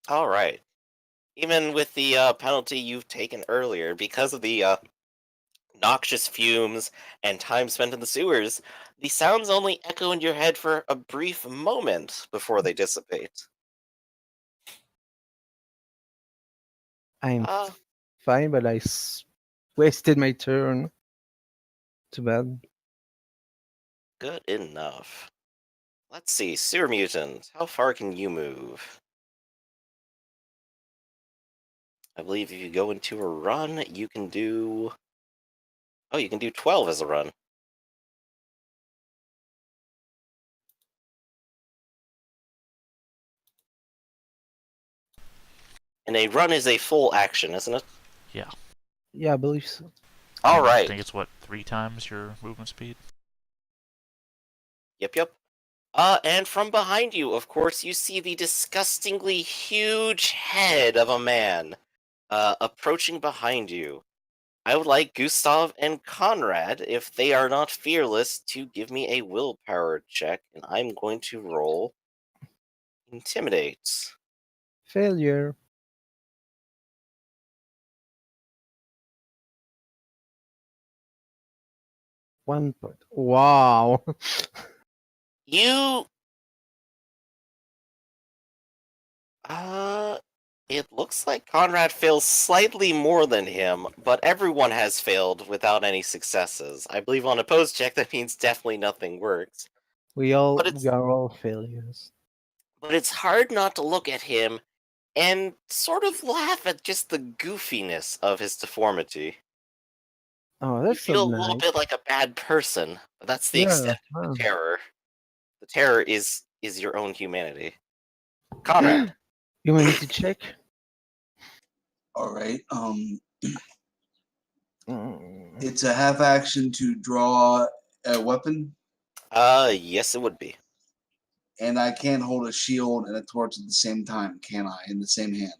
All right. Even with the penalty you've taken earlier, because of the noxious fumes and time spent in the sewers, the sounds only echo in your head for a brief moment before they dissipate. I'm Ah, fine, but wasted my turn. Too bad. good enough. Let's see, sewer mutant, how far can you move? I believe if you go into a run, you can do. Oh, you can do 12 as a run. And a run is a full action, isn't it? Yeah. Yeah, I believe so. All And I right. think it's what, 3 times your movement speed? Yep, yep. And from behind you, of course, you see the disgustingly huge head of a man, approaching behind you. I would like Gustav and Conrad, if they are not fearless, to give me a willpower check, and I'm going to roll Intimidate. Failure. 1 point. Wow. You, uh, it looks like Conrad fails slightly more than him, but everyone has failed without any successes. I believe on a post check, that means definitely nothing works. But We are all failures. it's hard not to look at him and sort of laugh at just the goofiness of his deformity. Oh, You that's so feel a little nice. bit like a bad person, but that's the Yeah. extent of the Wow. terror. The terror is your own humanity. Conrad. You want me to check? All right. Mm. It's a half action to draw a weapon, Yes, it would be. and I can't hold a shield and a torch at the same time, can I? In the same hand.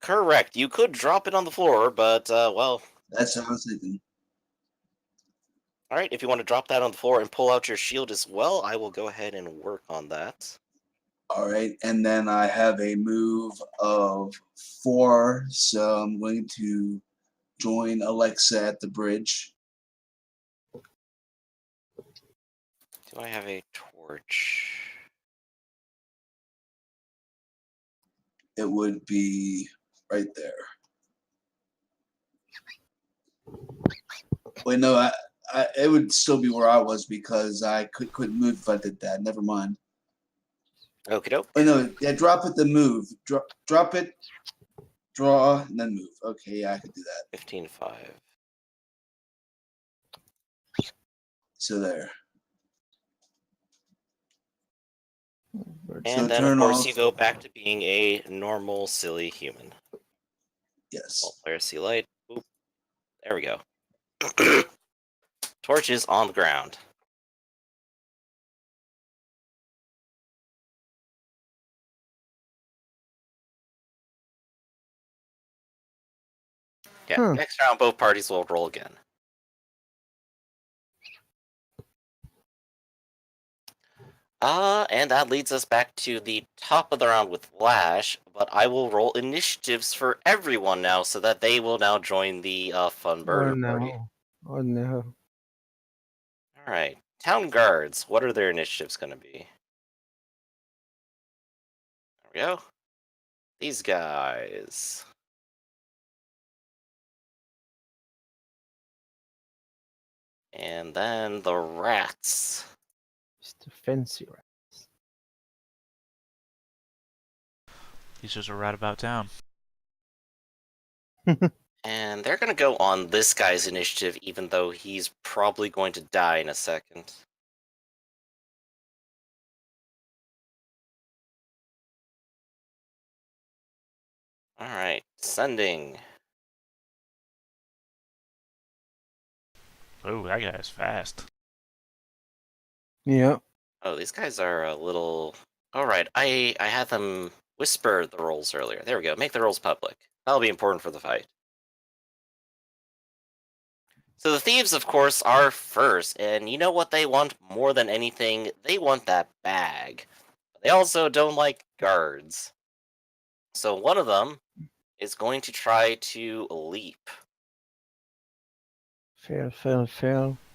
Correct. You could drop it on the floor, but well, That's what I was thinking. all right. If you want to drop that on the floor and pull out your shield as well, I will go ahead and work on that. All right, and then I have a move of 4, so I'm going to join Alexa at the bridge. Do I have a torch? It would be right there. Wait, no, it would still be where I was because I couldn't move if I did that. Never mind. Okie doke. Wait, no, yeah, drop it, then move. Drop it, draw, and then move. Okay, yeah, I could do that. 15-5. So there. And So then, of turn course, you off. go back to being a normal, silly human. Yes. Player see light. Boop. There we go. Torch is on the ground. Yeah, Huh. next round, both parties will roll again. And that leads us back to the top of the round with Lash, but I will roll initiatives for everyone now so that they will now join the fun Oh burger party. no. Oh no. Alright, Town Guards, what are their initiatives going to be? There we go. These guys. And then the Rats. Mr. Fancy He's just a rat about town. Rat. And they're going to go on this guy's initiative, even though he's probably going to die in a second. Alright, sending. Oh, that guy's fast. Yeah. Oh, these guys are a little... Alright, I had them whisper the rolls earlier. There we go, make the rolls public. That'll be important for the fight. So the thieves, of course, are first, and you know what they want more than anything? They want that bag. They also don't like guards. So one of them is going to try to leap. Fail.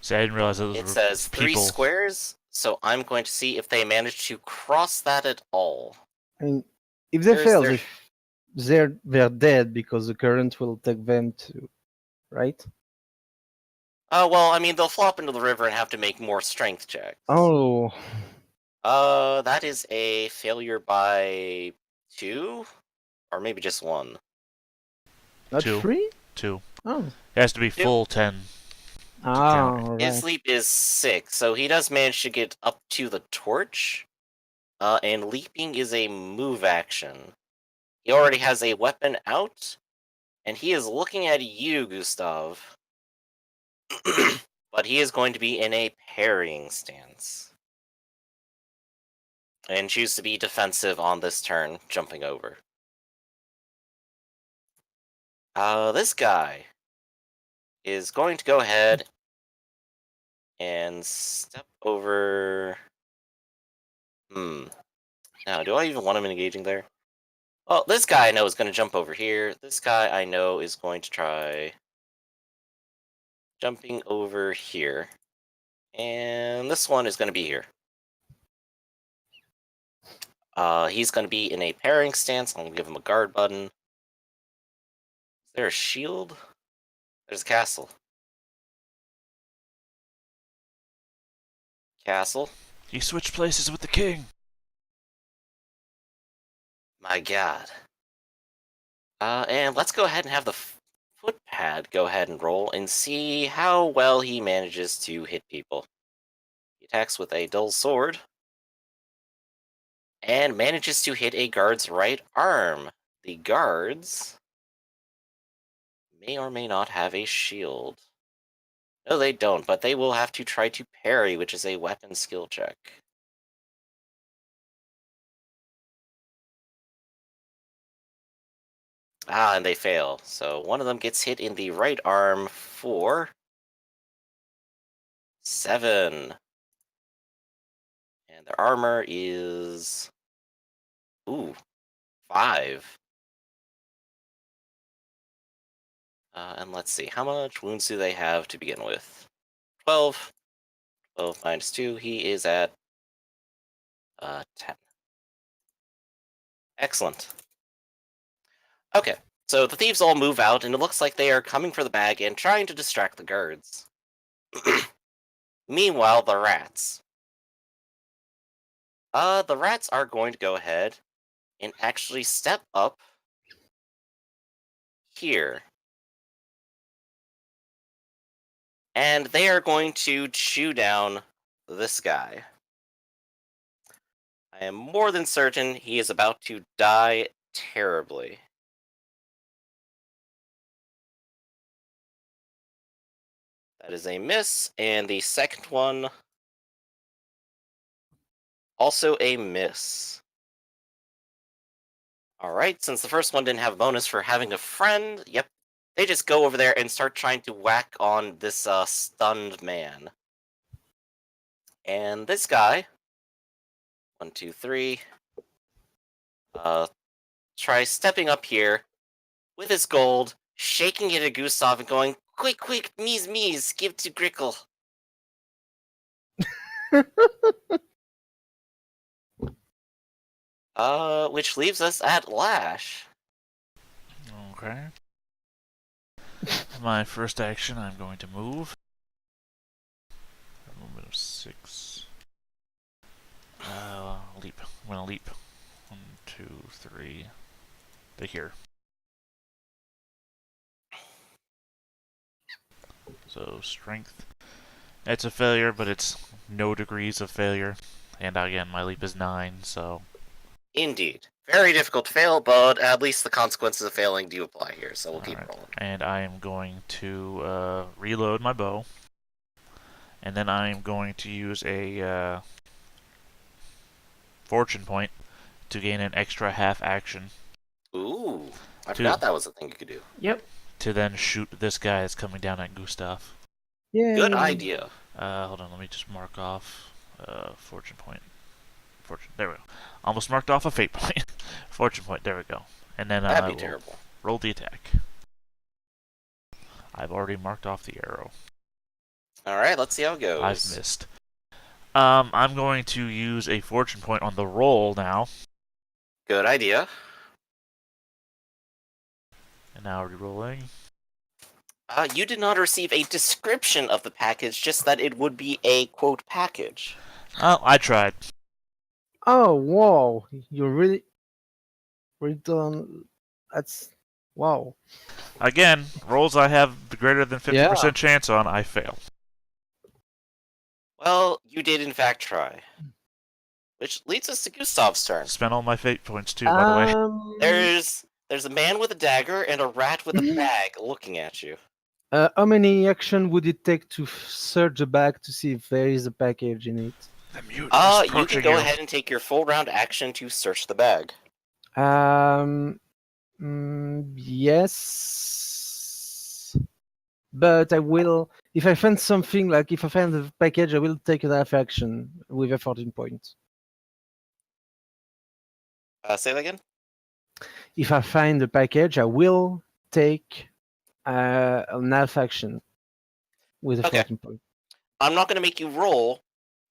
See, I didn't realize those It were says 3 people. squares, so I'm going to see if they manage to cross that at all. And if they There's fail, their- they're dead because the current will take them to, right? Well, I mean, they'll flop into the river and have to make more strength checks. Oh, That is a failure by 2? Or maybe just 1. not 2. 3? 2. Oh, It has to be 2. full 10. all His right. leap is 6, so he does manage to get up to the torch. And leaping is a move action. He already has a weapon out, and he is looking at you, Gustav. But he is going to be in a parrying stance. And choose to be defensive on this turn, jumping over. This guy is going to go ahead and step over. Now, do I even want him engaging there? Well, this guy I know is going to jump over here. This guy I know is going to try jumping over here. And this one is going to be here. He's going to be in a parrying stance. I'm going to give him a guard button. Is there a shield? There's a castle. Castle. He switched places with the king. My god. And let's go ahead and have the footpad go ahead and roll and see how well he manages to hit people. He attacks with a dull sword and manages to hit a guard's right arm. The guards may or may not have a shield. No, they don't, but they will have to try to parry, which is a weapon skill check. And they fail. So one of them gets hit in the right arm for 7. And their armor is 5. And let's see, how much wounds do they have to begin with? 12. 12 minus 2, he is at 10. Excellent. Okay, so the thieves all move out, and it looks like they are coming for the bag and trying to distract the guards. Meanwhile, the rats. The rats are going to go ahead and actually step up here. And they are going to chew down this guy. I am more than certain he is about to die terribly. That is a miss, and the second one also a miss. Alright, since the first one didn't have a bonus for having a friend, yep, they just go over there and start trying to whack on this stunned man. And this guy, 1, 2, 3, tries stepping up here with his gold, shaking it at Gustav and going, "Quick, quick, mees, give to Grickle." Which leaves us at Lash. Okay. My first action, I'm going to move. A movement of 6. Leap. I'm gonna leap. 1, 2, 3. To here. So strength. It's a failure, but it's no degrees of failure. And again, my leap is 9, so. Indeed. Very difficult to fail, but at least the consequences of failing do apply here, so we'll keep rolling. And I am going to reload my bow. And then I am going to use a fortune point to gain an extra half action. Ooh, I forgot that was a thing you could do. Yep. To then shoot this guy that's coming down at Gustav. Yeah. Good idea. Hold on, let me just mark off fortune point Fortune. There we go. Almost marked off a fate point. Fortune point. There we go. And then That'd I be will terrible. roll the attack. I've already marked off the arrow. All right, let's see how it goes. I've missed. I'm going to use a fortune point on the roll now. Good idea. And now re-rolling. You did not receive a description of the package, just that it would be a, quote, package. Oh, I tried. Oh, wow. You're really done. That's wow. Again, rolls I have greater than 50% Yeah. chance on, I fail. Well, you did in fact try. Which leads us to Gustav's turn. Spent all my fate points too, by the way. There's a man with a dagger and a rat with a bag looking at you. How many action would it take to search the bag to see if there is a package in it? The mutant is You approaching can go ahead and take your full round action to search the bag. Yes. But I will, if I find something, like if I find the package, I will take an half action with a 14 point. Say that again? If I find the package, I will take an half action with a Okay. 14 point. I'm not going to make you roll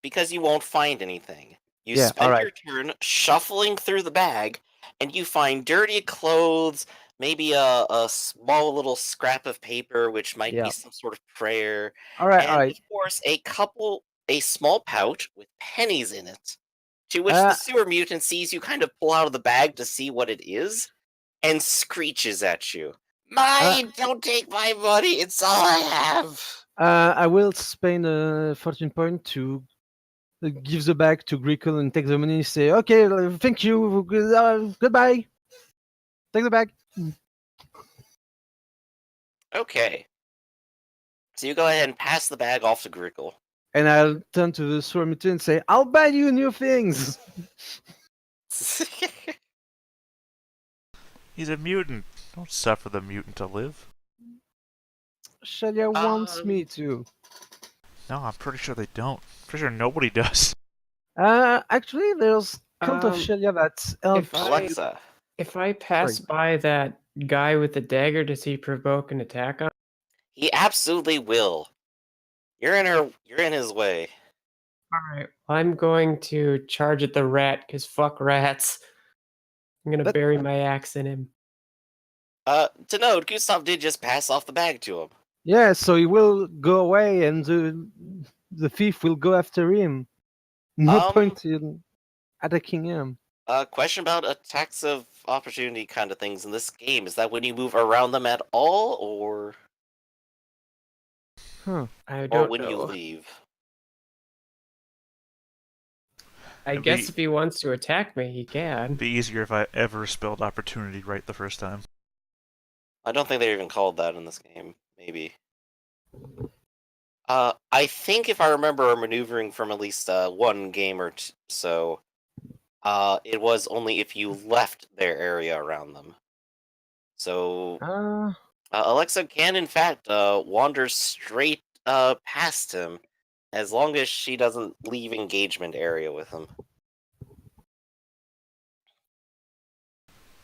because you won't find anything. You Yeah, spend alright. your turn shuffling through the bag, and you find dirty clothes, maybe a small little scrap of paper, which might Yeah. be some sort of prayer, Alright, and alright. of course a small pouch with pennies in it, to which the sewer mutant sees you kind of pull out of the bag to see what it is, and screeches at you. Mine! Don't take my money! It's all I have! I will spend a 14 point to give the bag to Grickle and take the money. Say, okay, thank you, goodbye. Take the bag. Okay. So you go ahead and pass the bag off to Grickle. And I'll turn to the sewer mutant and say, I'll buy you new things. He's a mutant. Don't suffer the mutant to live. Shalia wants me to. No, I'm pretty sure they don't. Pretty sure nobody does. Actually, there's Cult of Shalia that's Alexa. If I pass by that guy with the dagger, does he provoke an attack on? He absolutely will. You're in his way. Alright, I'm going to charge at the rat, because fuck rats. I'm gonna bury my axe in him. To note, Gustav did just pass off the bag to him. Yeah, so he will go away and the thief will go after him. No point in attacking him. Question about attacks of opportunity kind of things in this game. Is that when you move around them at all, or I don't when know. you leave? I guess if he wants to attack me, he can. It'd be easier if I ever spelled opportunity right the first time. I don't think they're even called that in this game. Maybe. I think if I remember maneuvering from at least one game or so, it was only if you left their area around them. So Alexa can in fact wander straight past him, as long as she doesn't leave engagement area with him.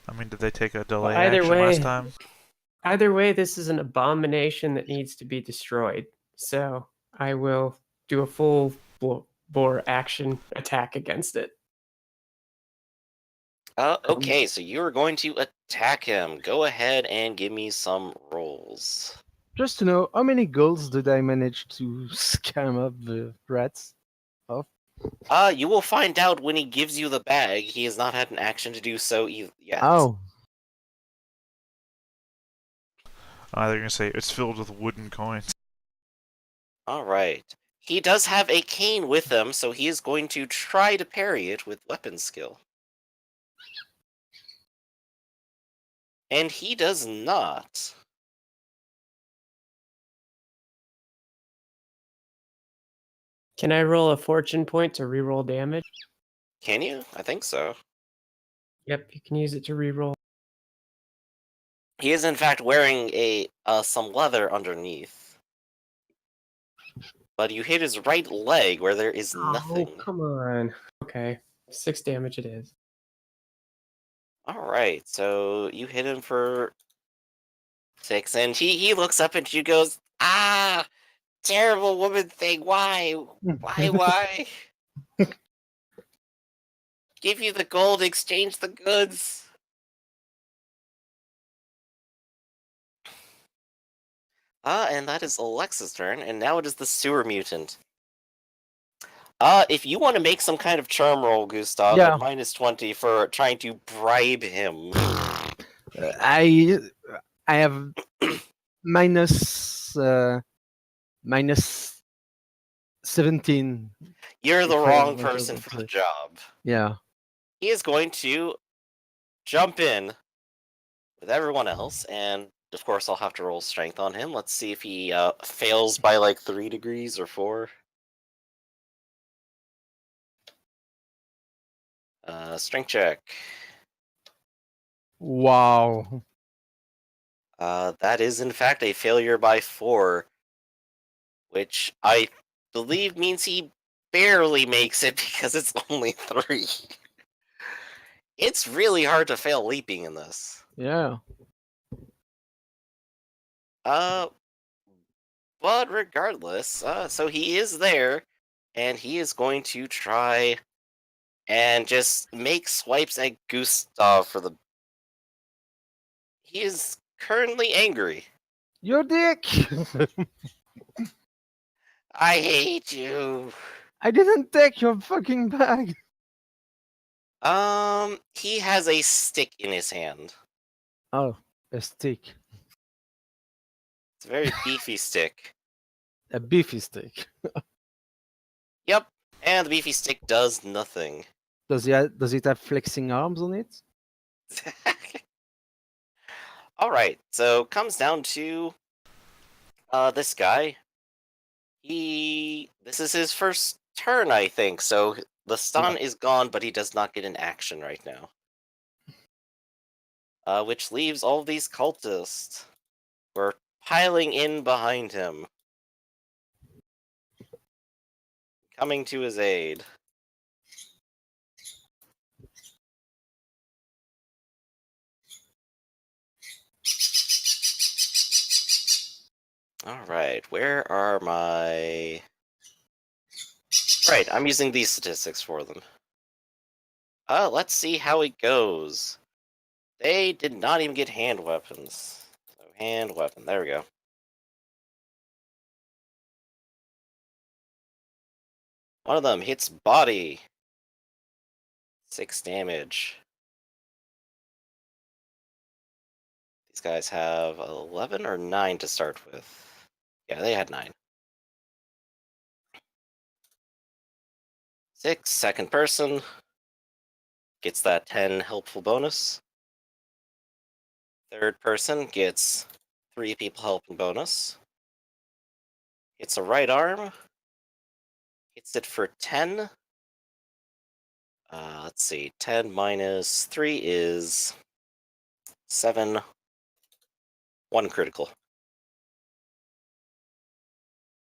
I mean, did they take a delay Either action way, last time? Either way, this is an abomination that needs to be destroyed. So I will do a full bore action attack against it. Okay, so you're going to attack him. Go ahead and give me some rolls. Just to know, how many goals did I manage to scam up the rats of? You will find out when he gives you the bag. He has not had an action to do so yet. Oh. They're going to say it's filled with wooden coins. Alright. He does have a cane with him, so he is going to try to parry it with weapon skill. And he does not. Can I roll a fortune point to reroll damage? Can you? I think so. Yep, you can use it to reroll. He is in fact wearing some leather underneath. But you hit his right leg where there is nothing. Oh, come on. Okay. 6 damage it is. Alright, so you hit him for 6, and he looks up at you, goes, "Ah! Terrible woman thing, why? Why? Give you the gold, exchange the goods." And that is Alexa's turn, and now it is the sewer mutant. If you want to make some kind of charm roll, Gustav, Yeah. at -20 for trying to bribe him. I have minus 17. You're the If I wrong want to person for the play. job. Yeah. He is going to jump in with everyone else, and of course I'll have to roll strength on him. Let's see if he fails by like 3 degrees or 4. Strength check. Wow. That is in fact a failure by 4, which I believe means he barely makes it because it's only 3. It's really hard to fail leaping in this. Yeah. But regardless, so he is there, and he is going to try and just make swipes at Gustav for the. He is currently angry. Your dick. I hate you. I didn't take your fucking bag. He has a stick in his hand. Oh, a stick. It's a very beefy stick. A beefy stick. Yep, and the beefy stick does nothing. Does it have flexing arms on it? Alright, so comes down to this guy. This is his first turn, I think, so the stun is gone, but he does not get an action right now. Which leaves all of these cultists. We're piling in behind him. Coming to his aid. Alright, where are my... Right, I'm using these statistics for them. Let's see how it goes. They did not even get hand weapons. So hand weapon, there we go. One of them hits body. 6 damage. These guys have 11 or 9 to start with. Yeah, they had 9. 6, second person. Gets that 10 helpful bonus. Third person gets 3 people helping bonus. It's a right arm. Hits it for 10. Let's see. 10 minus 3 is 7. 1 critical.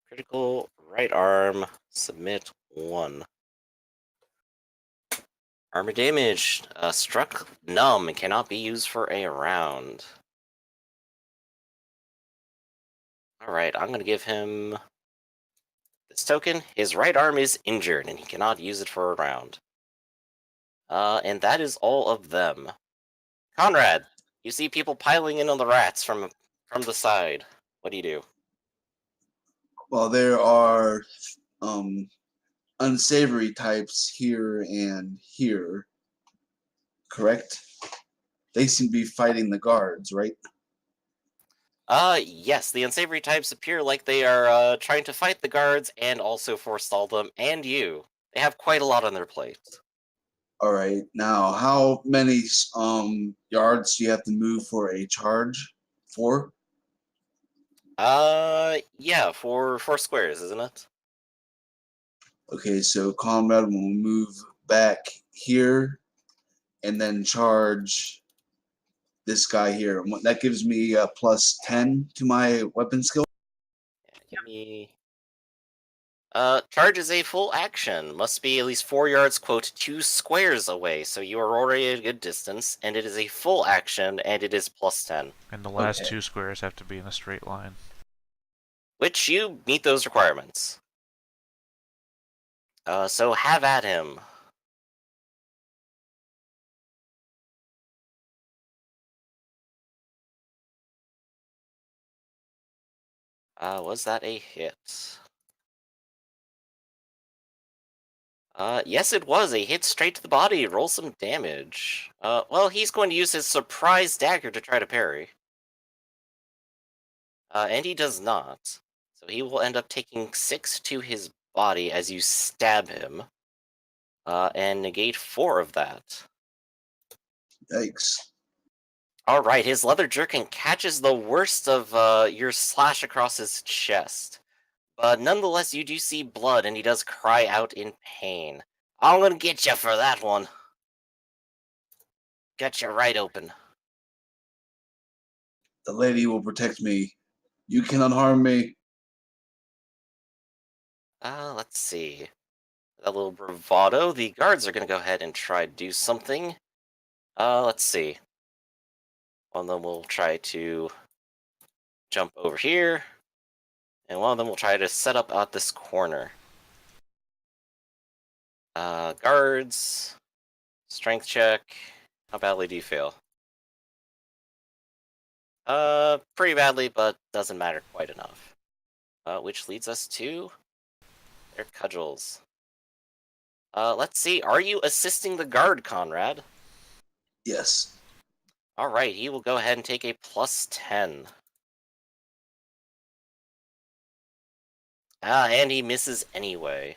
Critical, right arm, submit 1. Armor damage. Struck numb and cannot be used for a round. Alright, I'm gonna give him this token. His right arm is injured and he cannot use it for a round. And that is all of them. Conrad, you see people piling in on the rats from the side. What do you do? Well, there are unsavory types here and here, correct? They seem to be fighting the guards, right? Yes, the unsavory types appear like they are trying to fight the guards and also forestall them and you. They have quite a lot on their plate. All right. Now, how many yards do you have to move for a charge? 4? Yeah, for 4 squares, isn't it? Okay, so Comrade will move back here and then charge this guy here. That gives me a plus 10 to my weapon skill. Yeah, give me Charge is a full action. Must be at least 4 yards, quote, 2 squares away. So you are already at a good distance, and it is a full action, and it is plus 10. And the last Okay. 2 squares have to be in a straight line. Which you meet those requirements. So have at him. Was that a hit? Yes, it was a hit straight to the body. Roll some damage. Well, he's going to use his surprise dagger to try to parry. And he does not. So he will end up taking 6 to his body as you stab him. And negate 4 of that. Yikes. Alright, his leather jerkin catches the worst of your slash across his chest. But nonetheless, you do see blood, and he does cry out in pain. I'm gonna get you for that one. Got you right open. The lady will protect me. You cannot harm me. Let's see. A little bravado. The guards are gonna go ahead and try to do something. Let's see. One of them will try to jump over here, and one of them will try to set up at this corner. Guards. Strength check. How badly do you fail? Pretty badly, but doesn't matter quite enough. Which leads us to their cudgels. Let's see. Are you assisting the guard, Conrad? Yes. Alright, he will go ahead and take a plus 10. And he misses anyway.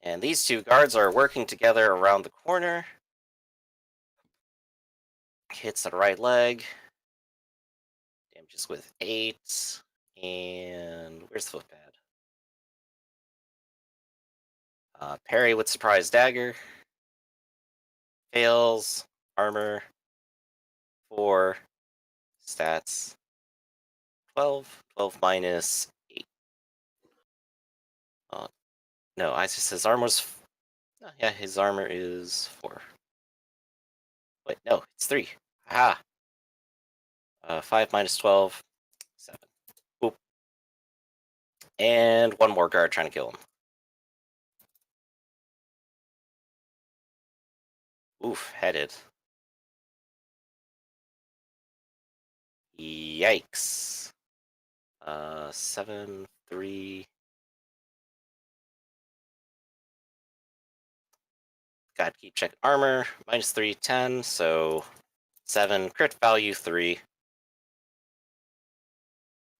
And these two guards are working together around the corner. Hits the right leg. Damages with 8. And where's the footpad? Parry with surprise dagger. Fails. Armor. 4. Stats. 12. 12 minus 8. No, I just his armor's. Oh, yeah, his armor is 4. Wait, no, it's 3. Aha. 5 minus 12. 7. Oop. And one more guard trying to kill him. Oof, headed. Yikes. 7, 3. Gotta keep check armor. Minus 3, 10. So 7. Crit value 3.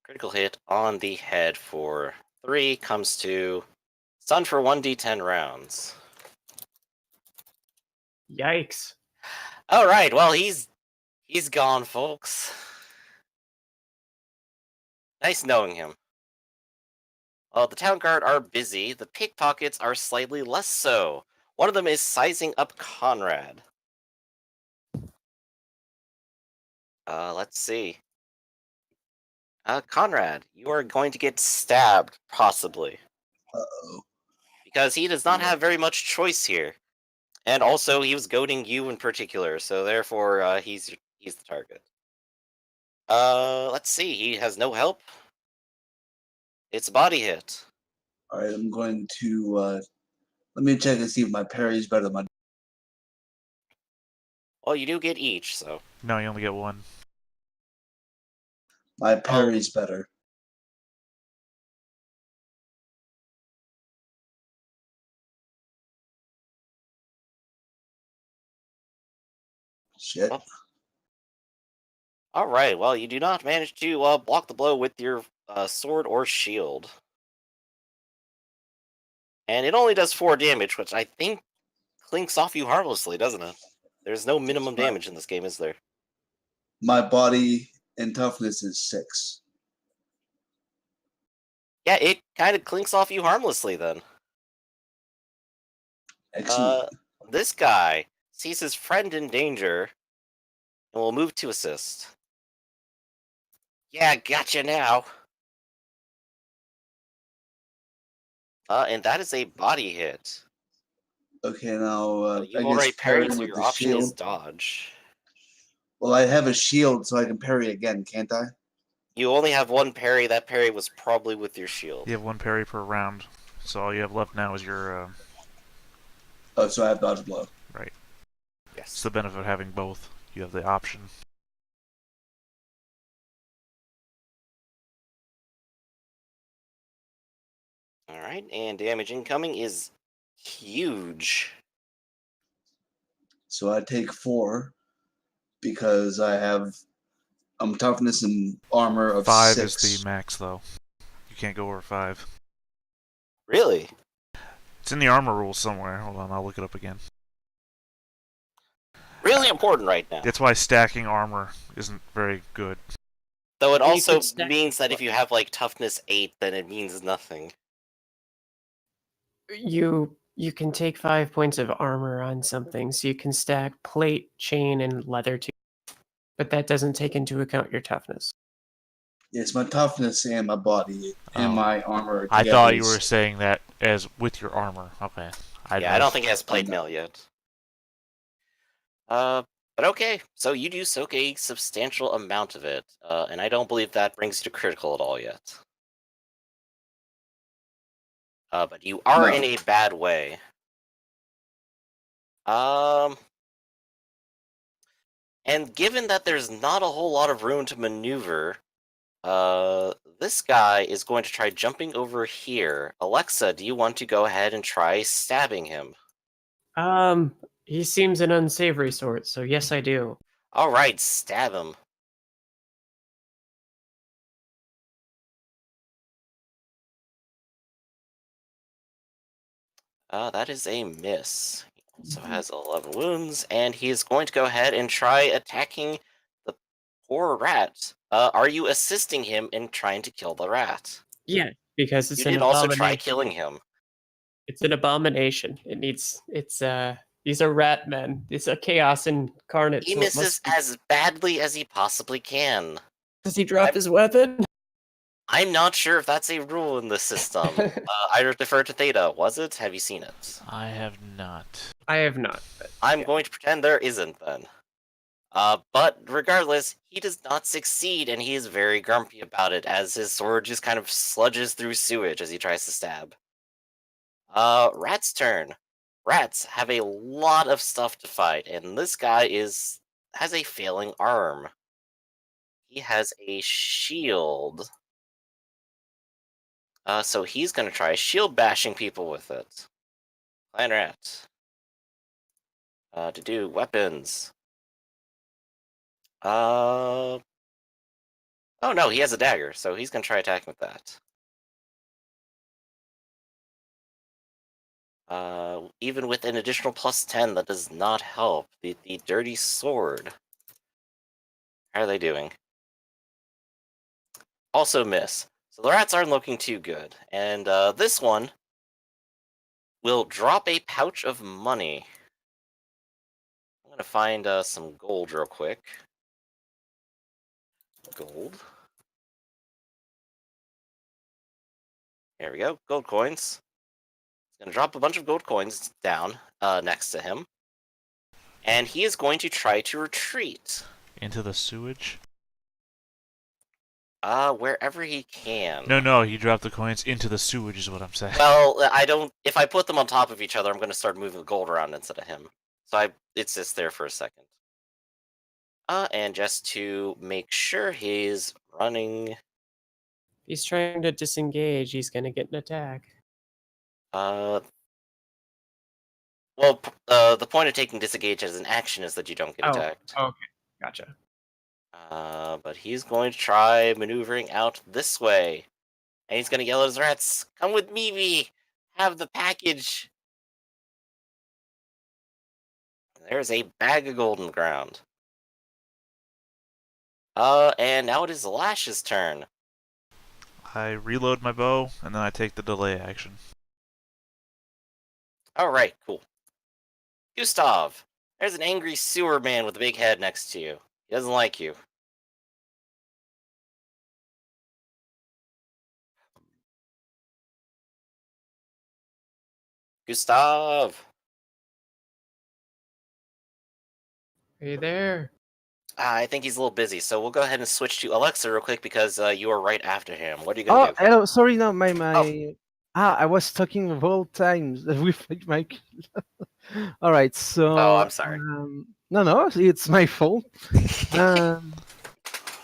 Critical hit on the head for 3 comes to stun for 1d10 rounds. Yikes. Alright, well he's gone, folks. Nice knowing him. Well, the town guard are busy. The pickpockets are slightly less so. One of them is sizing up Conrad. Let's see. Conrad, you are going to get stabbed, possibly. Uh-oh. Because he does not have very much choice here. And also, he was goading you in particular, so therefore, he's the target. Let's see. He has no help. It's a body hit. Alright, I'm going to let me check and see if my parry is better than my. Well, you do get each, so. No, you only get 1. My parry's better. Shit. Oh. Alright, well, you do not manage to block the blow with your sword or shield. And it only does 4 damage, which I think clinks off you harmlessly, doesn't it? There's no minimum damage in this game, is there? My body and toughness is 6. Yeah, it kind of clinks off you harmlessly then. Excellent. This guy sees his friend in danger and will move to assist. Yeah, gotcha now. And that is a body hit. Okay, now I You've already guess parry parried, so with your the option is shield. dodge. Well, I have a shield, so I can parry again, can't I? You only have one parry. That parry was probably with your shield. You have one parry per round, so all you have left now is your. Oh, so I have dodge blow. Right. Yes. It's the benefit of having both. You have the option. All right, and damage incoming is huge. So I take 4 because I have toughness and armor of 5 6. is the max, though. You can't go over 5. Really? It's in the armor rules somewhere. Hold on, I'll look it up again. Really important right now. That's why stacking armor isn't very good. Though it Well, you also could stack means that if what? you have like toughness 8, then it means nothing. You can take 5 points of armor on something, so you can stack plate, chain, and leather too. But that doesn't take into account your toughness. It's my toughness and my body and Oh. my armor together. I thought you were saying that as with your armor. Okay. Yeah, I don't think it has plate mail yet. But okay. So you do soak a substantial amount of it, and I don't believe that brings you to critical at all yet. But you are No. in a bad way. And given that there's not a whole lot of room to maneuver, this guy is going to try jumping over here. Alexa, do you want to go ahead and try stabbing him? He seems an unsavory sort, so yes, I do. All right, stab him. That is a miss. He also has 11 wounds, and he is going to go ahead and try attacking the poor rat. Are you assisting him in trying to kill the rat? Yeah, because it's You an did also try abomination. killing him. It's an abomination. These are rat men. It's a chaos incarnate. He so it misses must be... as badly as he possibly can. Does he drop his weapon? I'm not sure if that's a rule in the system. I defer to Theta. Was it? Have you seen it? I have not. I have not. But I'm yeah. going to pretend there isn't then. But regardless, he does not succeed, and he is very grumpy about it as his sword just kind of sludges through sewage as he tries to stab. Rat's turn. Rats have a lot of stuff to fight, and this guy has a failing arm. He has a shield. So he's gonna try shield bashing people with it. Clan Rat. To do weapons. Oh no, he has a dagger, so he's gonna try attacking with that. Even with an additional +10, that does not help. The dirty sword. How are they doing? Also miss. So the rats aren't looking too good. And this one will drop a pouch of money. I'm gonna find some gold real quick. Gold. There we go. Gold coins. He's gonna drop a bunch of gold coins down next to him. And he is going to try to retreat. Into the sewage? Wherever he can. No, he dropped the coins into the sewage is what I'm saying. Well, I don't. If I put them on top of each other, I'm going to start moving the gold around instead of him. So it's just there for a second. And just to make sure he's running. He's trying to disengage. He's going to get an attack. Well, the point of taking disengage as an action is that you don't get attacked. Okay, gotcha. But he's going to try maneuvering out this way. And he's going to yell at his rats, "Come with me, V! Have the package!" There's a bag of gold on the ground. And now it is Lash's turn. I reload my bow, and then I take the delay action. Alright, cool. Gustav, there's an angry sewer man with a big head next to you. He doesn't like you. Gustav! Are you there? I think he's a little busy, so we'll go ahead and switch to Alexa real quick because you are right after him. What are you gonna do? hello. Sorry, no, my Oh. I was talking the whole time with my. All right, so. Oh, I'm sorry. No, it's my fault.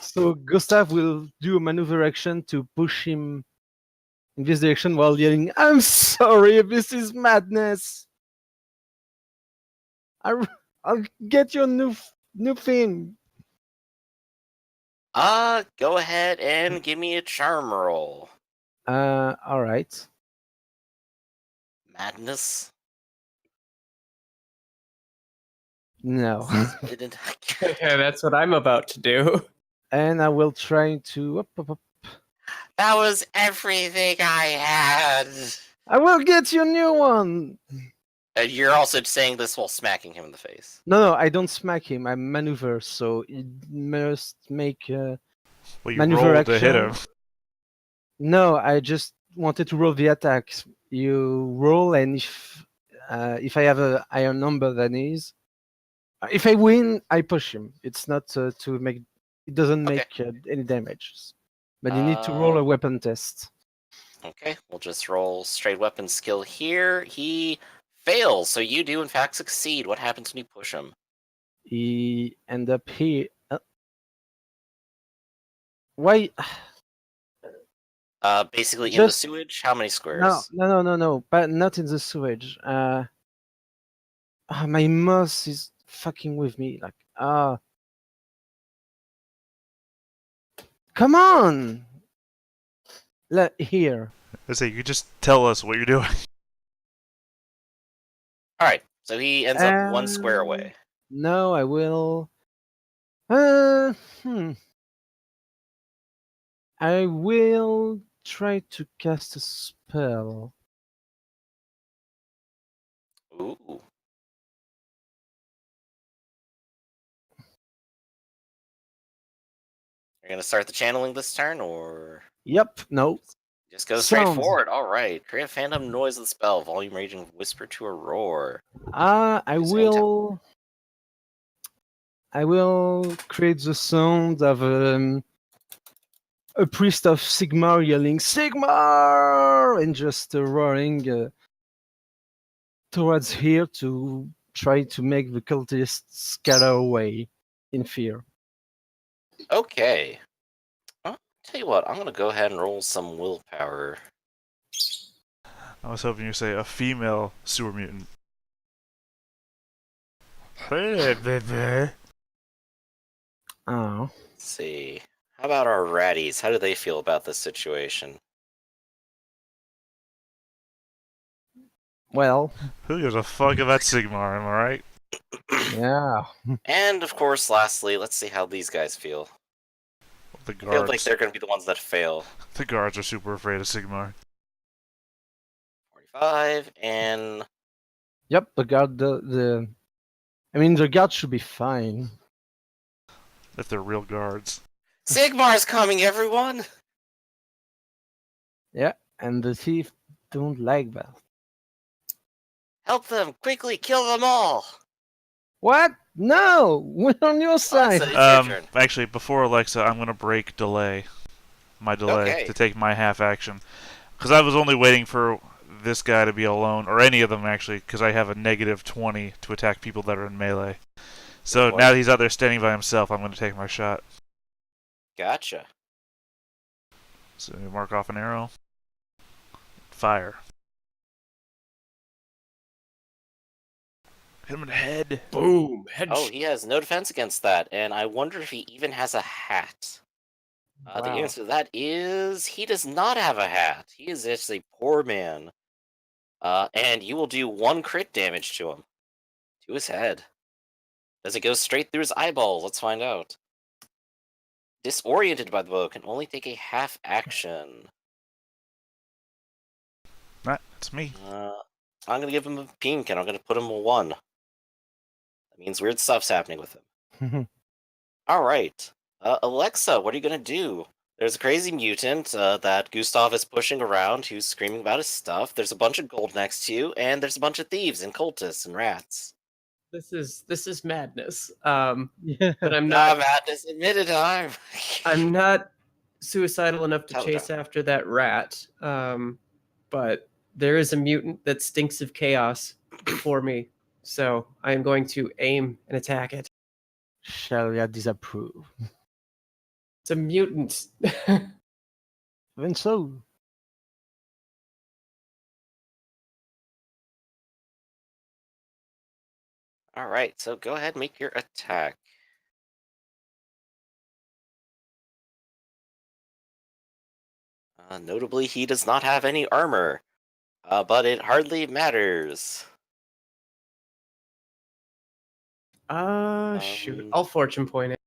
So Gustav will do a maneuver action to push him in this direction while yelling, "I'm sorry, this is madness. I'll get you a new thing." Go ahead and give me a charm roll. All right. Madness. No. Yeah, that's what I'm about to do. And I will try to. That was everything I had. I will get you a new one. You're also saying this while smacking him in the face. No, I don't smack him. I maneuver, so it must make. Well, you Maneuver rolled to hit him. action. No, I just wanted to roll the attacks. You roll, and if I have a higher number than his, if I win, I push him. It's not to make. It doesn't Okay. make any damage. But you need to roll a weapon test. Okay, we'll just roll straight weapon skill here. He fails, so you do in fact succeed. What happens when you push him? He end up here. Why? Basically in the Just- sewage. How many squares? No. But not in the sewage. My mouse is fucking with me. Like, come on! Here. I say you just tell us what you're doing. All right, so he ends up 1 square away. No, I will. I will try to cast a spell. Ooh. You're gonna start the channeling this turn, or Yep. No. just go straight Sounds. forward? All right. Create a phantom noise of the spell. Volume ranging whisper to a roar. I Using temp- will. I will create the sound of a priest of Sigmar yelling Sigmar and just roaring towards here to try to make the cultists scatter away in fear. Okay. Well, tell you what, I'm gonna go ahead and roll some willpower. I was hoping you'd say a female sewer mutant. Hey, baby. Oh. Let's see. How about our ratties? How do they feel about this situation? Well, Who gives a fuck about Sigmar, am I right? yeah. And of course, lastly, let's see how these guys feel. The I feel like guards. they're gonna be the ones that fail. The guards are super afraid of Sigmar. 45 and Yep, the guard I mean the guard should be fine. If they're real guards. Sigmar's coming, everyone! Yeah, and the thief don't like that. Help them! Quickly, kill them all! What? No! We're on your side. Alexa, it's your turn. Actually, before Alexa, I'm gonna break my delay, Okay. to take my half action. Because I was only waiting for this guy to be alone, or any of them actually, because I have a negative 20 to attack people that are in melee. So boy. now that he's out there standing by himself, I'm gonna take my shot. Gotcha. So mark off an arrow. Fire. Hit him in the head. Boom. Oh, he has no defense against that, and I wonder if he even has a hat. The Wow. answer to that is he does not have a hat. He is just a poor man. And you will do 1 crit damage to him. To his head. Does it go straight through his eyeballs? Let's find out. Disoriented by the blow, can only take a half action. That's me. I'm gonna give him a pink, and I'm gonna put him a 1. That means weird stuff's happening with him. Alright. Alexa, what are you gonna do? There's a crazy mutant that Gustav is pushing around who's screaming about his stuff. There's a bunch of gold next to you, and there's a bunch of thieves and cultists and rats. This is madness. Yeah. But I'm Ah, not madness in Middenheim. I'm not suicidal enough to Tell chase them. after that rat. But there is a mutant that stinks of chaos before me, so I am going to aim and attack it. Sharia disapprove. It's a mutant. Even so, All right, so go ahead and make your attack. Notably, he does not have any armor, but it hardly matters. Shoot. I'll fortune point it.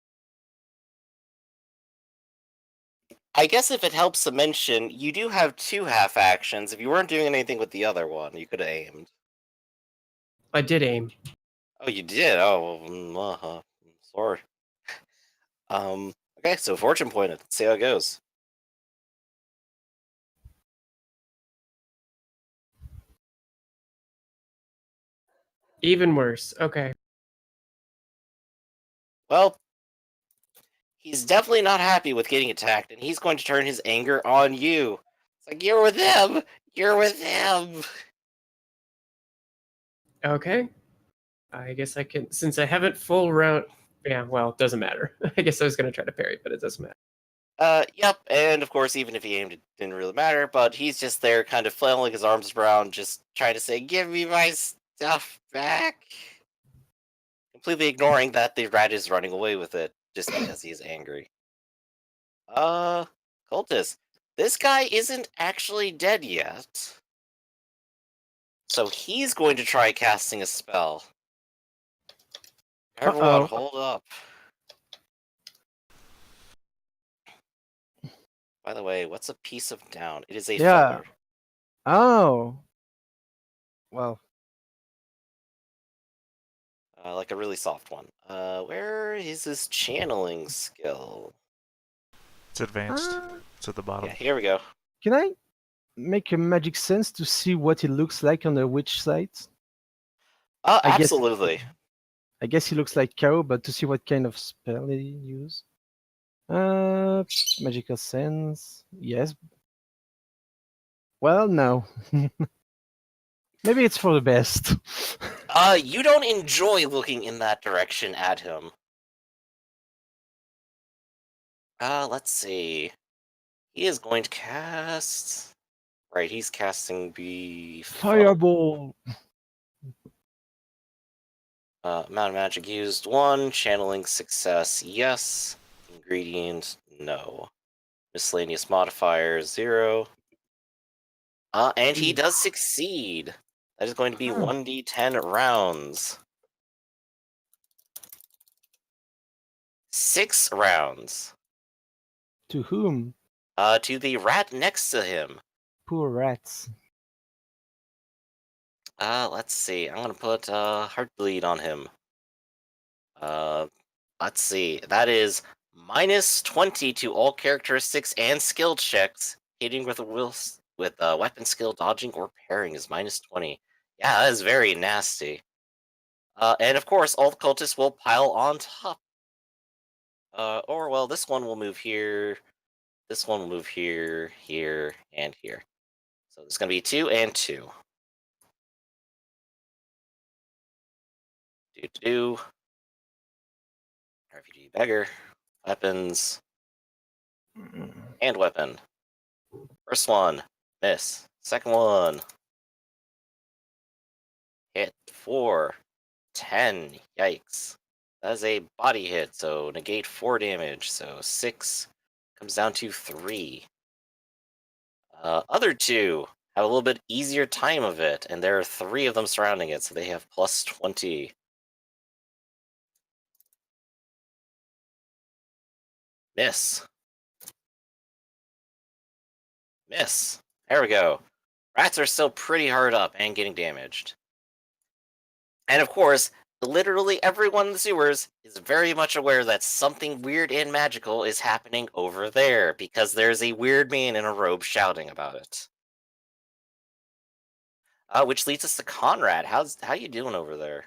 I guess if it helps to mention, you do have 2 half actions. If you weren't doing anything with the other one, you could have aimed. I did aim. Oh, you did? Oh, sorry. Okay, so fortune point it. Let's see how it goes. Even worse. Okay. Well, he's definitely not happy with getting attacked, and he's going to turn his anger on you. It's like, you're with him! You're with him! Okay. I guess I can, since I haven't full round. Yeah, well, it doesn't matter. I guess I was going to try to parry, but it doesn't matter. Yep, and of course, even if he aimed, it didn't really matter, but he's just there kind of flailing his arms around, just trying to say, give me my stuff back! Completely ignoring that the rat is running away with it, just because he is angry. Cultist. This guy isn't actually dead yet. So he's going to try casting a spell. Everyone, hold up. By the way, what's a piece of down? It is a Yeah. feather. Oh. Well, Like a really soft one. Where is his channeling skill? It's advanced. uh, It's at the bottom. Yeah, here we go. can I make a magic sense to see what it looks like on the witch site? I guess- Absolutely. I guess he looks like Cow, but to see what kind of spell he use. Magical sense. Yes. Well, no. Maybe it's for the best. You don't enjoy looking in that direction at him. Let's see. He is going to cast... Right, he's casting the... Fireball. Amount of magic used, 1. Channeling success, yes. Ingredient, no. Miscellaneous modifier, 0. And he does succeed. That is going to be 1d10 rounds. 6 rounds. To whom? To the rat next to him. Poor rats. Let's see. I'm gonna put Heartbleed on him. Let's see. That is minus 20 to all characteristics and skill checks. Hitting with weapon skill, dodging, or parrying is minus 20. Yeah, that is very nasty. And of course, all the cultists will pile on top. Or well, this one will move here. This one will move here, here, and here. So it's gonna be 2 and 2. Do. RPG beggar. Weapons. And weapon. First one. Miss. Second one. Hit. 4. 10. Yikes. That is a body hit, so negate 4 damage. So 6 comes down to 3. Other 2 have a little bit easier time of it, and there are 3 of them surrounding it, so they have plus 20. Miss. Miss. There we go. Rats are still pretty hard up and getting damaged. And of course, literally everyone in the sewers is very much aware that something weird and magical is happening over there, because there's a weird man in a robe shouting about it. Which leads us to Conrad. How you doing over there?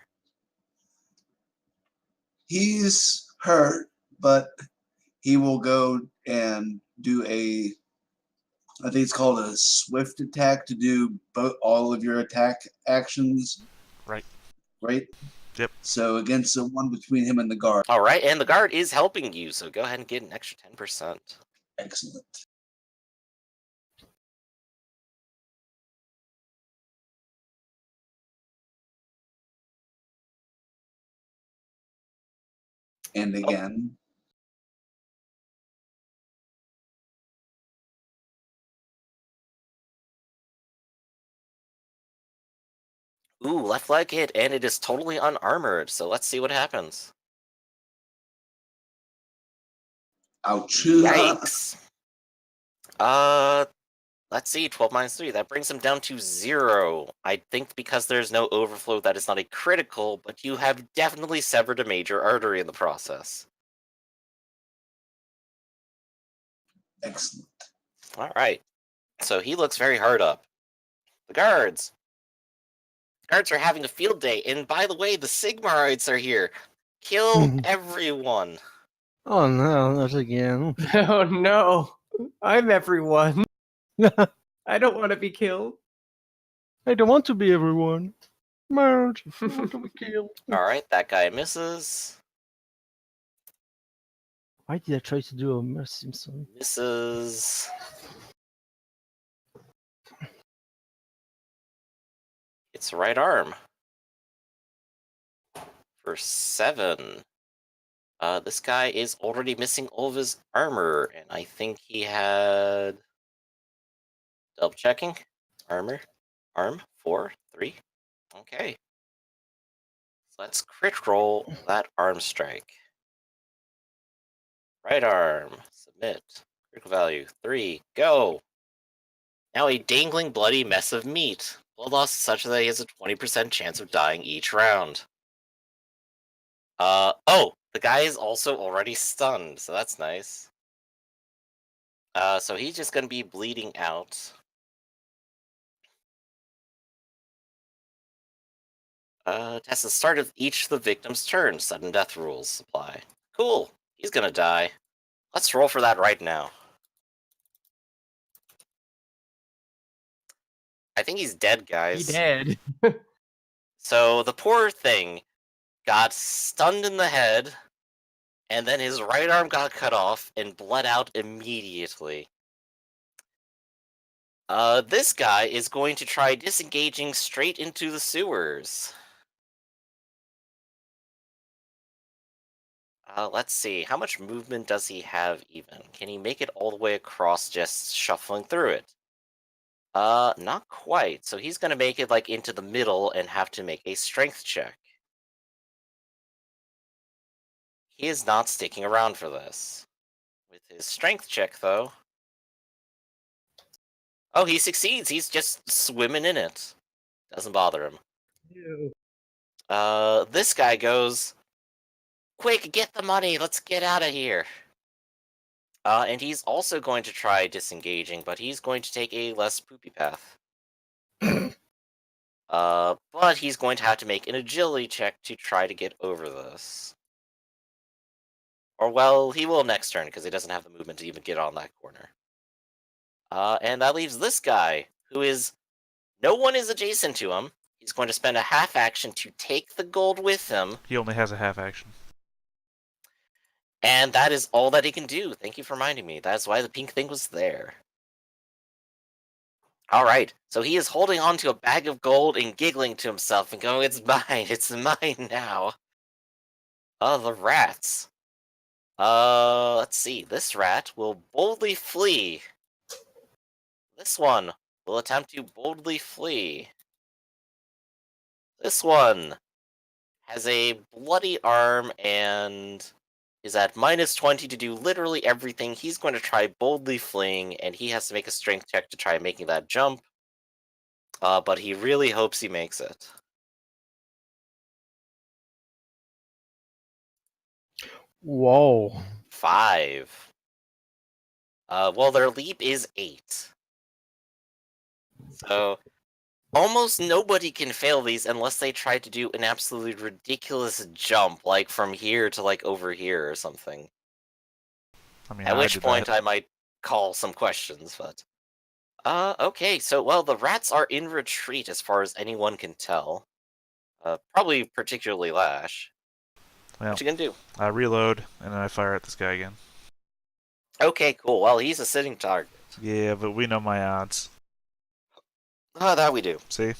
He's hurt, but he will go and do I think it's called a swift attack to do all of your attack actions. Right. Right? Yep. So against the one between him and the guard. All right, and the guard is helping you, so go ahead and get an extra 10%. Excellent. And again. Ooh, left leg hit, and it is totally unarmored, so let's see what happens. Ouch. Yikes. Let's see, 12 minus 3, that brings him down to 0. I think because there's no overflow, that is not a critical, but you have definitely severed a major artery in the process. Excellent. Alright, so he looks very hard up. The guards are having a field day, and by the way, the Sigmarites are here. Kill everyone. Oh no, not again. Oh no, I'm everyone. I don't want to be killed. I don't want to be everyone. Merge. I want to be killed. Alright, that guy misses. Why did I try to do a Homer Simpson? Misses. It's right arm. For 7. This guy is already missing all of his armor, and I think he had... Double checking. Armor. Arm. 4. 3. Okay. So let's crit roll that arm strike. Right arm. Submit. Critical value. 3. Go! Now a dangling bloody mess of meat. Blood loss is such that he has a 20% chance of dying each round. Oh! The guy is also already stunned, so that's nice. So he's just gonna be bleeding out. That's the start of each of the victim's turn. Sudden death rules apply. Cool. He's gonna die. Let's roll for that right now. I think he's dead, guys. He dead. So the poor thing got stunned in the head, and then his right arm got cut off and bled out immediately. This guy is going to try disengaging straight into the sewers. Let's see. How much movement does he have even? Can he make it all the way across just shuffling through it? Not quite. So he's gonna make it like into the middle and have to make a strength check. He is not sticking around for this. With his strength check, though. Oh, he succeeds. He's just swimming in it. Doesn't bother him. Ew. This guy goes, quick, get the money. Let's get out of here. And he's also going to try disengaging, but he's going to take a less poopy path. But he's going to have to make an agility check to try to get over this. Or, well, he will next turn, because he doesn't have the movement to even get on that corner. And that leaves this guy, who is... No one is adjacent to him. He's going to spend a half action to take the gold with him. He only has a half action. And that is all that he can do. Thank you for reminding me. That's why the pink thing was there. Alright, so he is holding on to a bag of gold and giggling to himself and going, it's mine now. The rats. Let's see. This rat will boldly flee. This one will attempt to boldly flee. This one has a bloody arm and is at -20 to do literally everything. He's going to try boldly fleeing, and he has to make a strength check to try making that jump. But he really hopes he makes it. Whoa. 5. Well, their leap is 8. So almost nobody can fail these unless they try to do an absolutely ridiculous jump, like from here to like over here or something. I mean, At I which did point that. I might call some questions, but okay, so well the rats are in retreat as far as anyone can tell. Probably particularly Lash. Well, What you gonna do? I reload and then I fire at this guy again. Okay, cool. Well, he's a sitting target. Yeah, but we know my odds. Oh, that we do. See,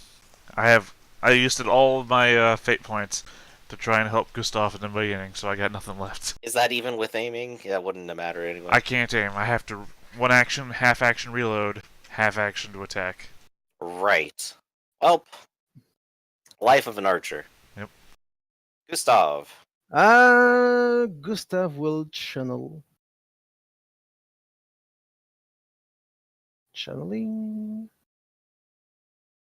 I used all of my fate points to try and help Gustav in the beginning, so I got nothing left. Is that even with aiming? Yeah, it wouldn't have mattered anyway. I can't aim. I have to one action, half action reload, half action to attack. Right. Well, life of an archer. Yep. Gustav. Gustav will channel. Channeling.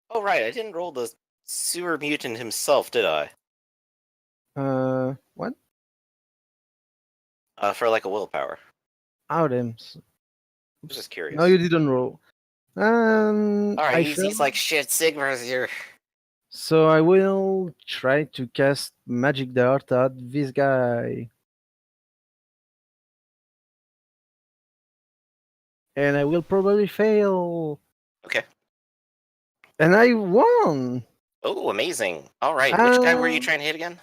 Oh, right, I didn't roll the sewer mutant himself, did I? What? For like a willpower. Items. I'm just curious. No, you didn't roll. Alright, I he's like, shit, Sigmar's here. So I will try to cast Magic Dart at this guy. And I will probably fail. Okay. And I won! Oh, amazing. Alright, which guy were you trying to hit again?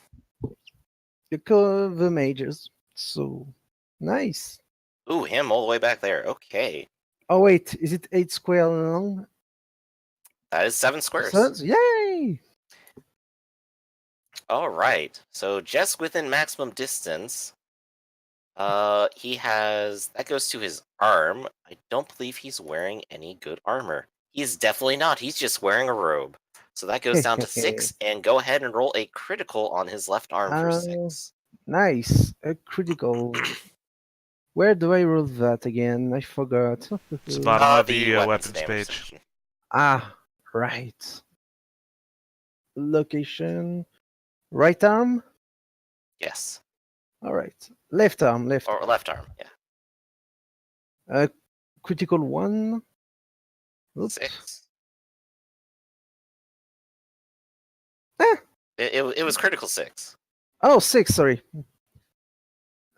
The mages. So, nice. Ooh, him all the way back there. Okay. Oh wait, is it 8 square long? That is 7 squares. So, yay! Alright, so just within maximum distance, he has, that goes to his arm. I don't believe he's wearing any good armor. He's definitely not, he's just wearing a robe. So that goes down to 6, and go ahead and roll a critical on his left arm for 6. Nice, a critical. Where do I roll that again? I forgot. It's the bottom of The the weapons weapons damage page. section. Ah, right. Location. Right arm? Yes. Alright. Left arm, left Or arm. left arm, yeah. Critical 1. Oops. 6. Ah. It was critical 6. Oh, 6, sorry.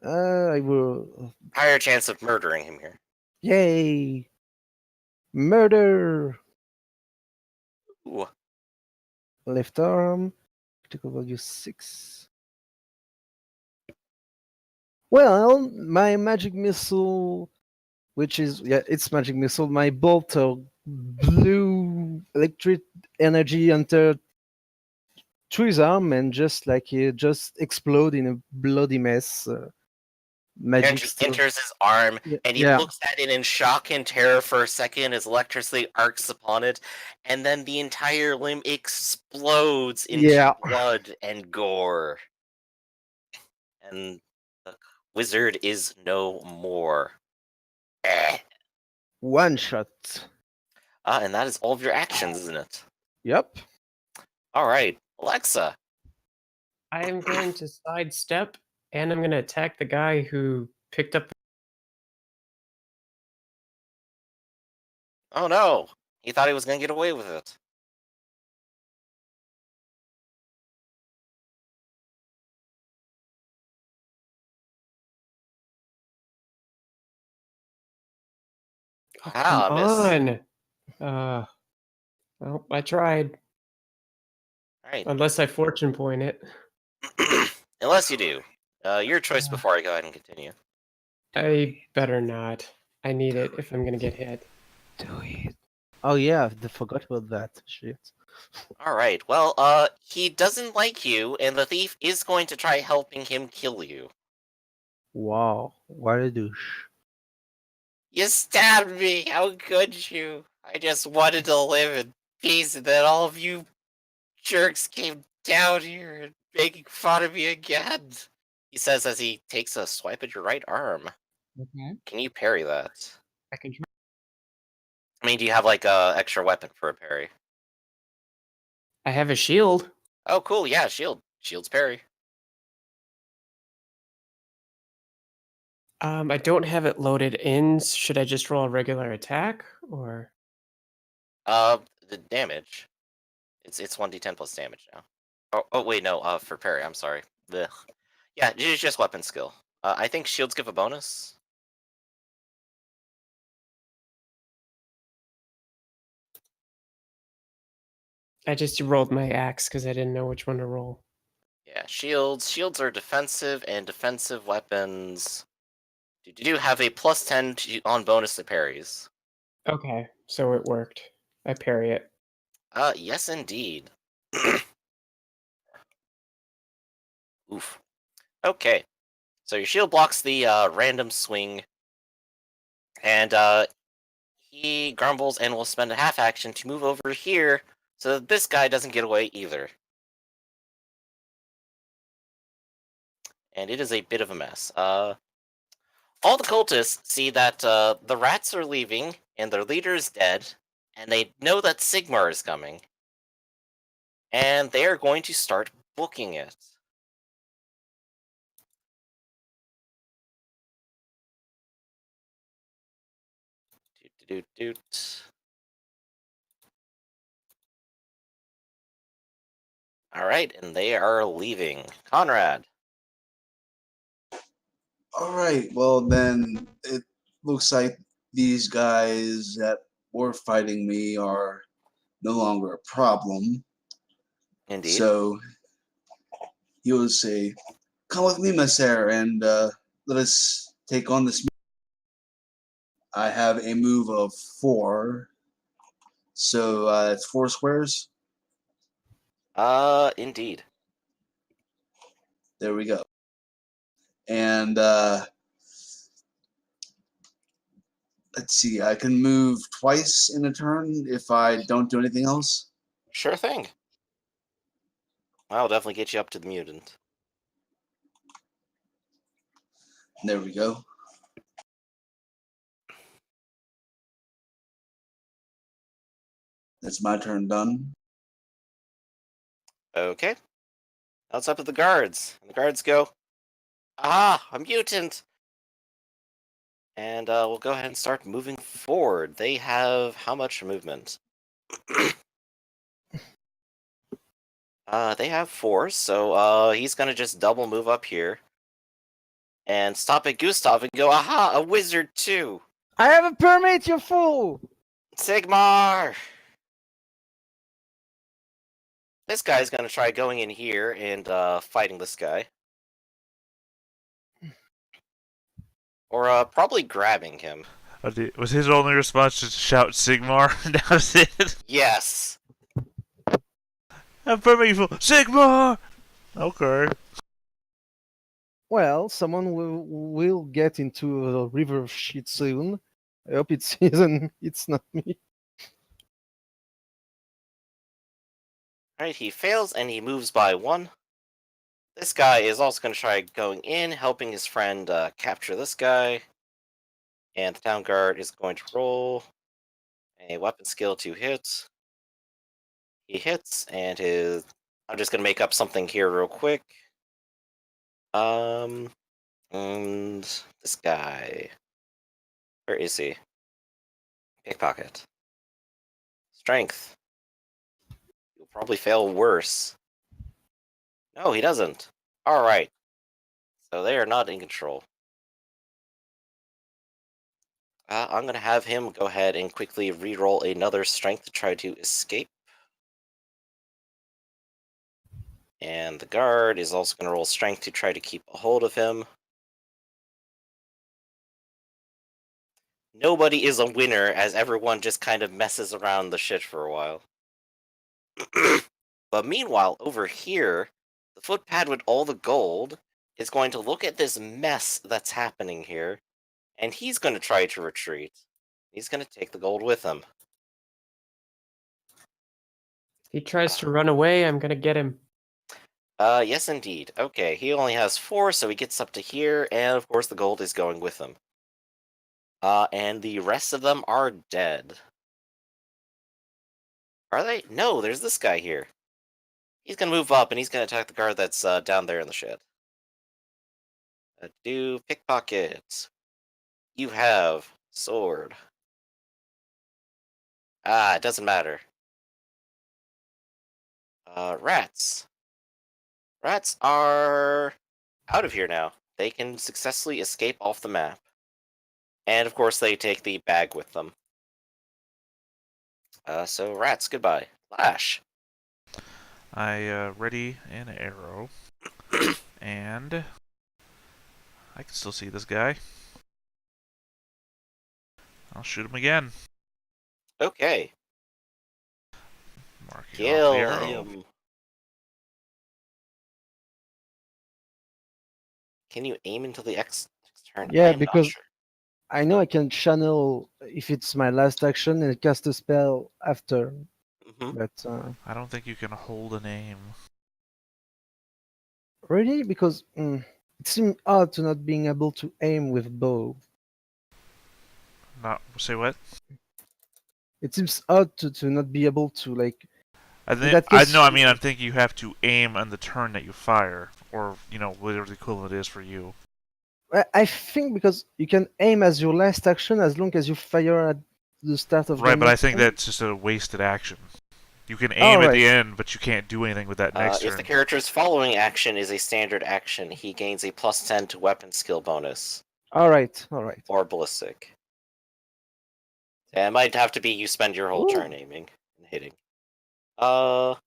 I will. Higher chance of murdering him here. Yay! Murder! Ooh. Left arm. Critical value 6. Well, my magic missile, which is, yeah, it's magic missile. My bolt of blue electric energy entered through his arm and just like it just explode in a bloody mess. Magic Energy stuff. enters his arm, and he Yeah. looks at it in shock and terror for a second as electricity arcs upon it, and then the entire limb explodes into Yeah. blood and gore. And the wizard is no more. One shot. And that is all of your actions, isn't it? Yep. Alright, Alexa. I am going to sidestep, and I'm going to attack the guy who picked up. Oh no! He thought he was gonna get away with it. Oh, Ah, come miss. on. Well, I tried. Alright. Unless I fortune point it. Unless you do. Your choice before I go ahead and continue. I better not. I need it if I'm going to get hit. Do it. Oh yeah, I forgot about that. Shit. Alright, well, he doesn't like you, and the thief is going to try helping him kill you. Wow, what a douche. You stabbed me! How could you? I just wanted to live in peace, and then all of you jerks came down here and making fun of me again. He says as he takes a swipe at your right arm. Okay. Can you parry that? I can try. I mean, do you have like a extra weapon for a parry? I have a shield. Oh, cool. Yeah, shield. Shield's parry. I don't have it loaded in. Should I just roll a regular attack or? The damage. It's 1d10 plus damage now. Oh wait, no. For parry, I'm sorry. The Yeah, it's just weapon skill. I think shields give a bonus. I just rolled my axe because I didn't know which one to roll. Yeah, shields are defensive, and defensive weapons do have a +10 on bonus to parries. Okay, so it worked. I parry it. Yes, indeed. Oof. Okay, so your shield blocks the random swing, and he grumbles and will spend a half action to move over here so that this guy doesn't get away either. And it is a bit of a mess. All the cultists see that the rats are leaving and their leader is dead, and they know that Sigmar is coming. And they are going to start booking it. Doot. All right, and they are leaving. Conrad. All right. Well, then it looks like these guys that were fighting me are no longer a problem. Indeed. So he will say, "Come with me, Messer, and let us take on this." I have a move of 4, so it's 4 squares. Indeed. There we go. And let's see, I can move twice in a turn if I don't do anything else. Sure thing. I'll definitely get you up to the mutant. There we go. That's my turn done. Okay. Now it's up to the guards. And the guards go, "Ah, a mutant!" And we'll go ahead and start moving forward. They have how much movement? They have 4, so he's gonna just double move up here. And stop at Gustav and go, "Aha, a wizard too! I have a permit, you fool! Sigmar!" This guy's gonna try going in here and fighting this guy. Or probably grabbing him. Was his only response just to shout Sigmar? That was it? Yes. I'm permeable. Sigmar! Okay. Well, someone will get into a river of shit soon. I hope it's it's not me. Alright, he fails and he moves by 1. This guy is also going to try going in, helping his friend capture this guy. And the town guard is going to roll a weapon skill to hit. He hits, and I'm just going to make up something here real quick. And this guy. Where is he? Pickpocket. Strength. He'll probably fail worse. No, he doesn't. Alright. So they are not in control. I'm going to have him go ahead and quickly re-roll another strength to try to escape. And the guard is also going to roll strength to try to keep a hold of him. Nobody is a winner, as everyone just kind of messes around the shit for a while. But meanwhile, over here, the footpad with all the gold is going to look at this mess that's happening here, and he's going to try to retreat. He's going to take the gold with him. If he tries to run away, I'm gonna get him. Yes, indeed. Okay, he only has 4, so he gets up to here, and of course the gold is going with him. And the rest of them are dead. Are they? No, there's this guy here. He's gonna move up, and he's gonna attack the guard that's down there in the shed. Do pickpocket. You have sword. It doesn't matter. Rats. Rats are out of here now. They can successfully escape off the map. And of course, they take the bag with them. So rats, goodbye. Flash. I ready an arrow, and I can still see this guy. I'll shoot him again. Okay. Marking off the Kill arrow. him. Can you aim until the next turn? Yeah, I am because not sure. I know I can channel if it's my last action and cast a spell after. Mhm. But I don't think you can hold an aim. really, because it seems odd to not being able to aim with bow. Not say what? It seems odd to not be able to like. I In think that I case, know. I mean, I'm thinking you have to aim on the turn that you fire, or whatever the equivalent is for you. I think because you can aim as your last action as long as you fire at the start of the Right, but I next think turn. that's just a wasted action. You can Oh, aim at right. the end, but you can't do anything with that next If turn. the character's following action is a standard action, he gains a +10 to weapon skill bonus. All right. Or ballistic. Yeah, it might have to be you spend your whole Ooh. turn aiming and hitting. Oh.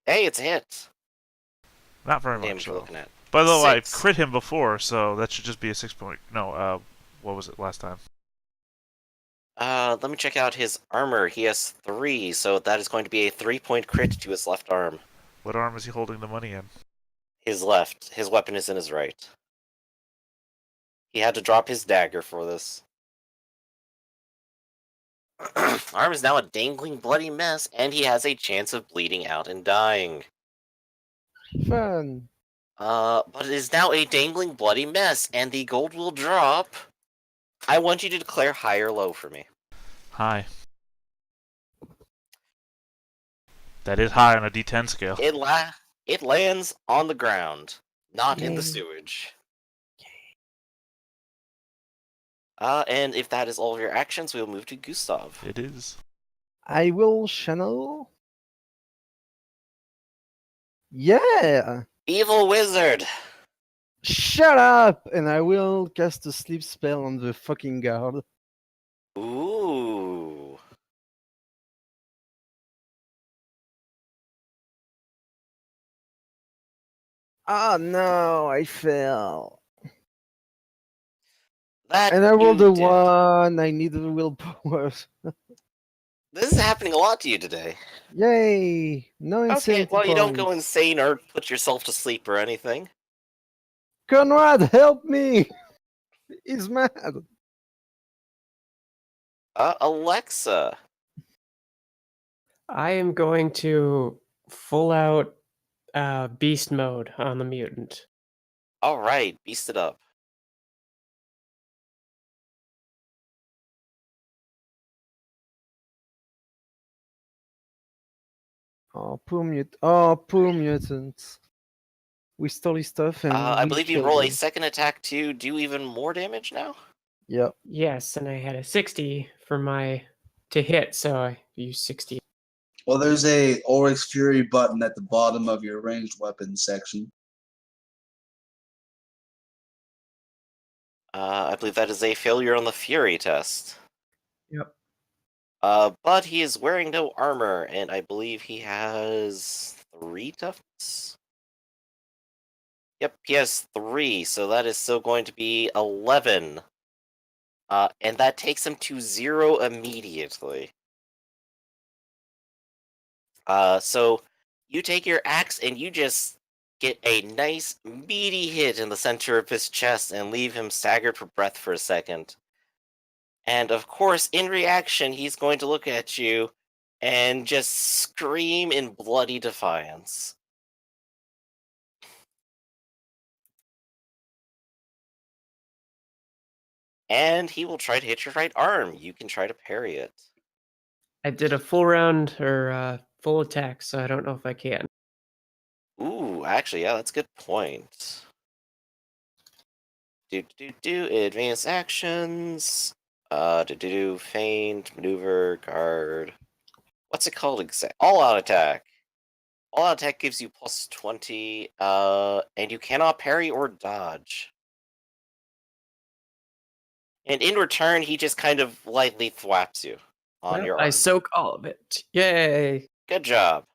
Hey, it's a hit. Not very What damage much, we're though. looking at. By the way, I 6. crit him before, so that should just be a 6 point. No, what was it last time? Let me check out his armor. He has 3, so that is going to be a 3-point crit to his left arm. What arm is he holding the money in? His left. His weapon is in his right. He had to drop his dagger for this. Arm is now a dangling bloody mess, and he has a chance of bleeding out and dying. Fun. But it is now a dangling bloody mess, and the gold will drop. I want you to declare high or low for me. High. That is high on a D10 scale. It lands on the ground, not in the Yay. sewage. And if that is all of your actions, we'll move to Gustav. It is. I will channel. Yeah. Evil wizard. Shut up! And I will cast a sleep spell on the fucking guard. Ooh. Oh no, I fell. That And I rolled a did. 1. I need the willpower. This is happening a lot to you today. Yay! No insanity Okay, well, you don't go points. insane or put yourself to sleep or anything. Conrad, help me! He's mad. Alexa. I am going to full out beast mode on the mutant. Alright, beast it up. Oh, poor mutants. We stole his stuff and I we believe you killed roll a him. second attack to do even more damage now? Yep. Yes, and I had a 60 for my to hit, so I used 60. Well, there's a Ulrich's Fury button at the bottom of your ranged weapons section. I believe that is a failure on the Fury test. Yep. But he is wearing no armor, and I believe he has 3 toughness? Yep, he has 3, so that is still going to be 11. And that takes him to 0 immediately. So you take your axe and you just get a nice meaty hit in the center of his chest and leave him staggered for breath for a second. And of course, in reaction, he's going to look at you and just scream in bloody defiance. And he will try to hit your right arm. You can try to parry it. I did a full round or full attack, so I don't know if I can. Ooh, actually, yeah, that's a good point. Advanced actions. Feint, maneuver, guard. What's it called exactly? All out attack. All out attack gives you plus 20, and you cannot parry or dodge. And in return, he just kind of lightly thwaps you on your I arm. soak all of it. Yay! Good job.